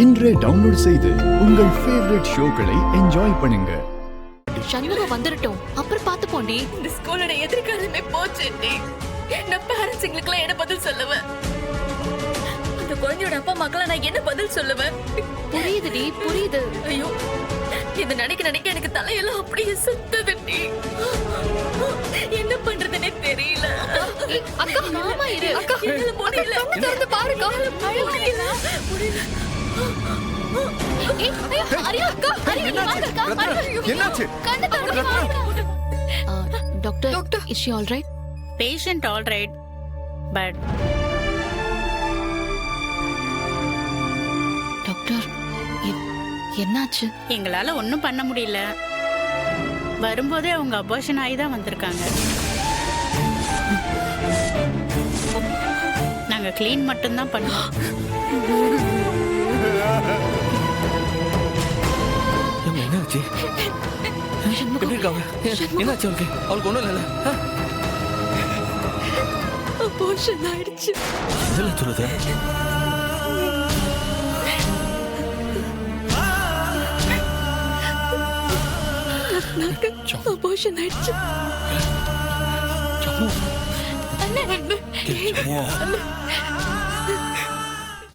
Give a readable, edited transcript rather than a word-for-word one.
இன்றே டவுன்லோட் செய்து உங்கள் ஃபேவரட் ஷோக்களை என்ஜாய் பண்ணுங்க. சண்முகம் வந்துடட்டும், அப்புறம் பார்த்து போண்டி. இந்த ஸ்கூலோட எதிர்காலமே போச்சுண்டி. நான் பேரண்ட்ஸுங்களுக்குலாம் என்ன பதில் சொல்லுவேன்? அந்த குழந்தையோட அப்பா அம்மாக்கெல்லாம் நான் என்ன பதில் சொல்லுவேன்? புரியுதுடி, புரியுது. ஐயோ, இது நினைக்க எனக்கு தலையெல்லாம் அப்படியே சுத்துதுடி. என்ன பண்றதுன்னே தெரியல. அக்கா, மாமா இரு. அக்கா, என்னால முடியல. திறந்து பாருக்கா. முடியல. Doctor, is she all right? Patient all right, but doctor, என்னாச்சு? எங்களால ஒன்றும் பண்ண முடியல. வரும்போதே அவங்க அபார்ஷன் ஆகி தான் வந்திருக்காங்க. நாங்க கிளீன் மட்டும்தான் பண்ணோம். என்னாச்சு? எப்படி இருக்காங்க? என்னாச்சு அவளுக்கு? அவளுக்கு ஒண்ணும் இல்ல. அபார்ஷன் ஆயிடுச்சு. இதெல்லாம் சொல்லுது. அபார்ஷன் ஆயிடுச்சு. சம்மு.